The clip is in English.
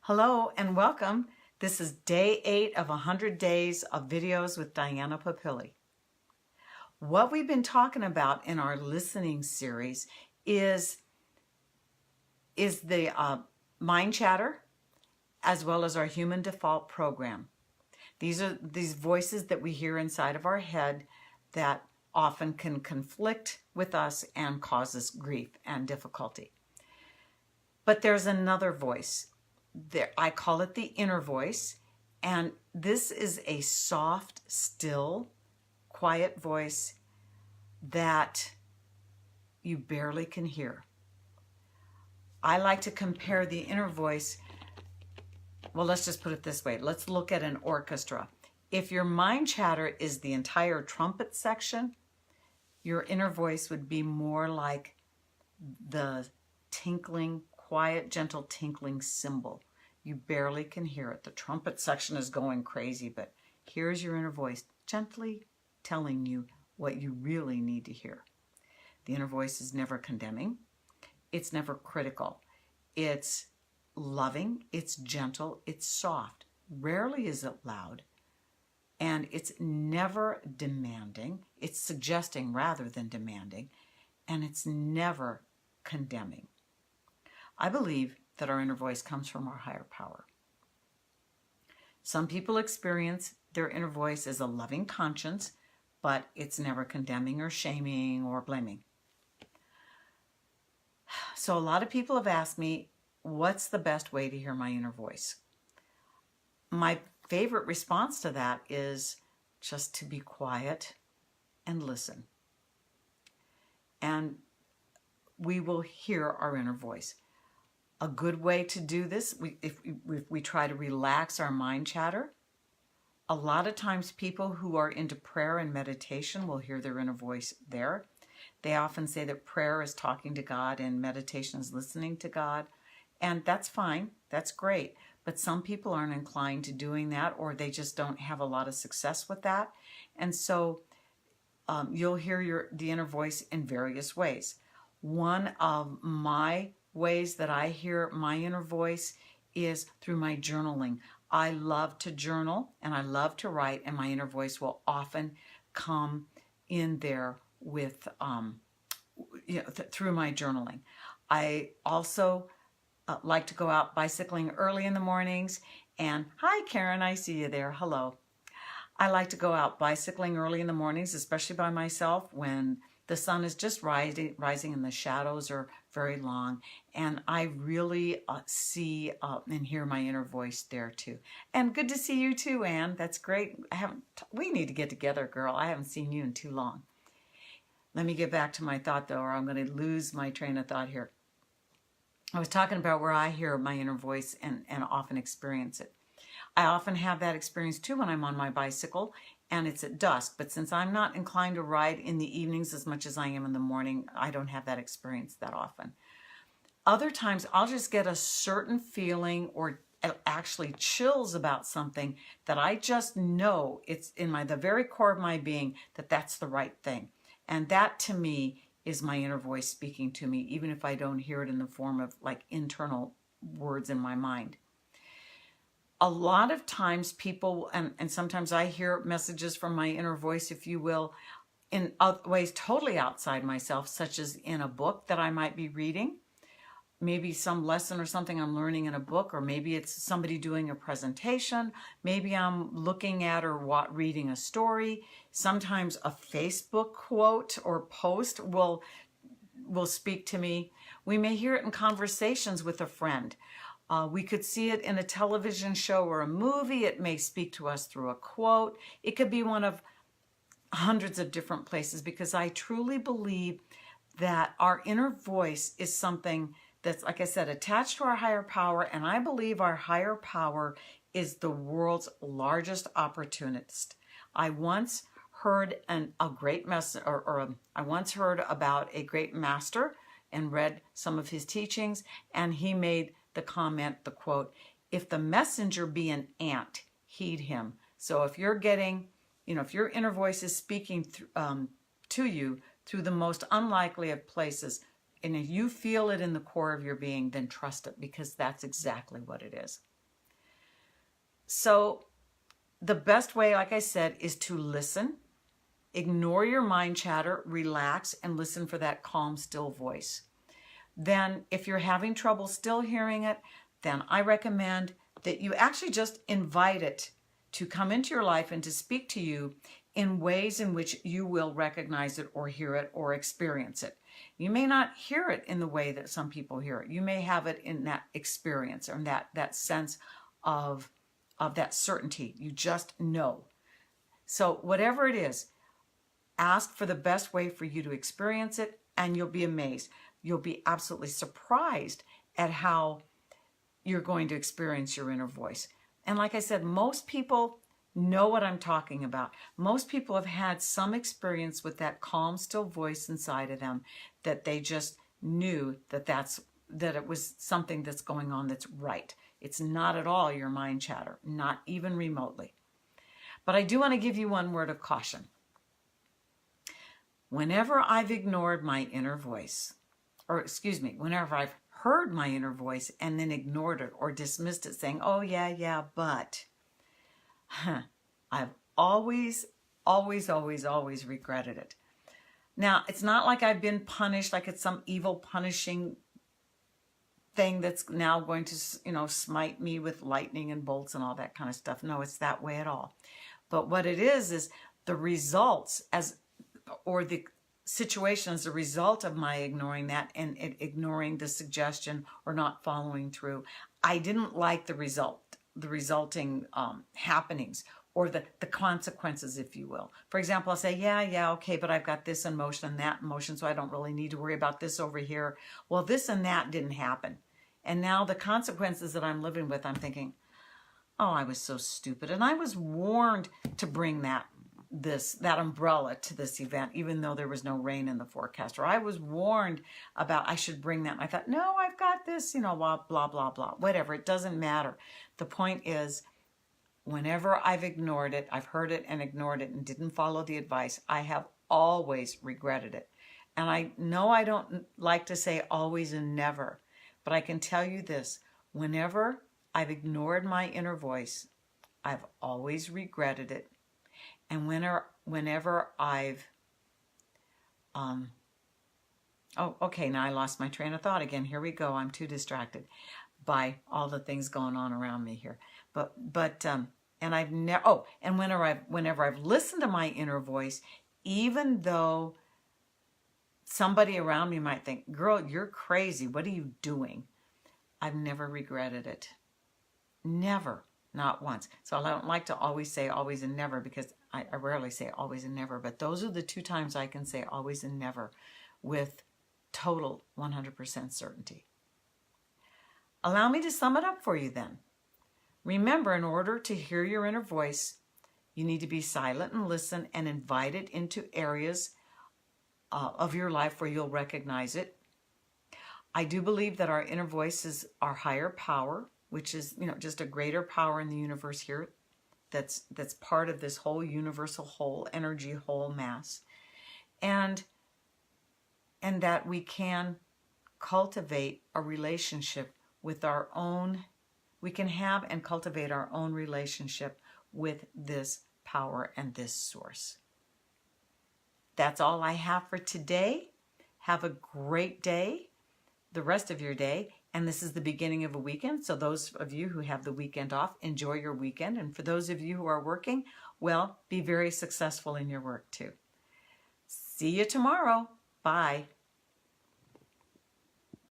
Hello and welcome. This is day 8 of 100 days of videos with Diana Papilli. What we've been talking about in our listening series is the mind chatter as well as our human default program. These are these voices that we hear inside of our head that often can conflict with us and causes grief and difficulty. But there's another voice. I call it the inner voice, and this is a soft, still, quiet voice that you barely can hear. I like to compare the inner voice, well, let's just put it this way. Let's look at an orchestra. If your mind chatter is the entire trumpet section, your inner voice would be more like the tinkling, quiet, gentle tinkling cymbal. You barely can hear it. The trumpet section is going crazy, but here's your inner voice gently telling you what you really need to hear. The inner voice is never condemning. It's never critical. It's loving, it's gentle, it's soft. Rarely is it loud, and it's never demanding. It's suggesting rather than demanding, and it's never condemning. I believe that our inner voice comes from our higher power. Some people experience their inner voice as a loving conscience, but it's never condemning or shaming or blaming. So a lot of people have asked me, what's the best way to hear my inner voice? My favorite response to that is just to be quiet and listen. And we will hear our inner voice. A good way to do this, if we try to relax our mind chatter, a lot of times people who are into prayer and meditation will hear their inner voice there. They often say that prayer is talking to God and meditation is listening to God. And that's fine, that's great. But some people aren't inclined to doing that, or they just don't have a lot of success with that. And so you'll hear the inner voice in various ways. One of my ways that I hear my inner voice is through my journaling. I love to journal and I love to write, and my inner voice will often come in there with through my journaling. I also like to go out bicycling early in the mornings, and hi Karen, I see you there, hello. I like to go out bicycling early in the mornings, especially by myself when the sun is just rising and the shadows are very long, and I really see and hear my inner voice there too. And good to see you too, Anne. That's great. We need to get together, girl. I haven't seen you in too long. Let me get back to my thought though, or I'm going to lose my train of thought here. I was talking about where I hear my inner voice and often experience it. I often have that experience too when I'm on my bicycle and it's at dusk, but since I'm not inclined to ride in the evenings as much as I am in the morning, I don't have that experience that often. Other times I'll just get a certain feeling or actually chills about something that I just know it's in the very core of my being that that's the right thing. And that to me is my inner voice speaking to me, even if I don't hear it in the form of like internal words in my mind. A lot of times people, and sometimes I hear messages from my inner voice, if you will, in ways totally outside myself, such as in a book that I might be reading, maybe some lesson or something I'm learning in a book, or maybe it's somebody doing a presentation, maybe I'm looking at or reading a story. Sometimes a Facebook quote or post will speak to me. We may hear it in conversations with a friend. We could see it in a television show or a movie. It may speak to us through a quote. It could be one of hundreds of different places, because I truly believe that our inner voice is something that's, like I said, attached to our higher power. And I believe our higher power is the world's largest opportunist. I once heard I once heard about a great master and read some of his teachings, and he made the comment, the quote, "If the messenger be an ant, heed him." So if you're getting, if your inner voice is speaking to you through the most unlikely of places, And if you feel it in the core of your being, then trust it, because that's exactly what it is. So the best way, like I said, is to listen. Ignore your mind chatter, relax, and listen for that calm, still voice. Then if you're having trouble still hearing it, then I recommend that you actually just invite it to come into your life and to speak to you in ways in which you will recognize it or hear it or experience it. You may not hear it in the way that some people hear it. You may have it in that experience or in that sense of that certainty. You just know. So whatever it is, ask for the best way for you to experience it, and you'll be amazed. You'll be absolutely surprised at how you're going to experience your inner voice. And like I said, most people know what I'm talking about. Most people have had some experience with that calm, still voice inside of them, that they just knew that it was something that's going on that's right. It's not at all your mind chatter, not even remotely. But I do want to give you one word of caution. Whenever I've ignored my inner voice, whenever I've heard my inner voice and then ignored it or dismissed it, saying, oh yeah, but, I've always regretted it. Now, it's not like I've been punished, like it's some evil punishing thing that's now going to, smite me with lightning and bolts and all that kind of stuff. No, it's that way at all. But what it is the results or the situation as a result of my ignoring that and ignoring the suggestion or not following through. I didn't like the resulting happenings or the consequences, if you will. For example, I'll say, yeah, okay, but I've got this in motion and that in motion, so I don't really need to worry about this over here. Well, this and that didn't happen. And now the consequences that I'm living with, I'm thinking, oh, I was so stupid. And I was warned to bring that umbrella to this event, even though there was no rain in the forecast. Or I was warned about I should bring that. And I thought, no, I've got this, blah, blah, blah, blah, whatever. It doesn't matter. The point is, whenever I've ignored it, I've heard it and ignored it and didn't follow the advice, I have always regretted it. And I know I don't like to say always and never, but I can tell you this. Whenever I've ignored my inner voice, I've always regretted it. And whenever I've, okay, now I lost my train of thought again. Here we go. I'm too distracted by all the things going on around me here. And I've never, and whenever I've listened to my inner voice, even though somebody around me might think, girl, you're crazy. What are you doing? I've never regretted it. Never. Not once. So I don't like to always say always and never, because I rarely say always and never, but those are the two times I can say always and never with total 100% certainty. Allow me to sum it up for you then. Remember, in order to hear your inner voice, you need to be silent and listen and invite it into areas of your life where you'll recognize it. I do believe that our inner voice is our higher power, which is, just a greater power in the universe here that's part of this whole universal whole, energy whole mass. And that we can cultivate a relationship with our own, we can have and cultivate our own relationship with this power and this source. That's all I have for today. Have a great day, the rest of your day. And this is the beginning of a weekend. So those of you who have the weekend off, enjoy your weekend. And for those of you who are working, well, be very successful in your work too. See you tomorrow. Bye.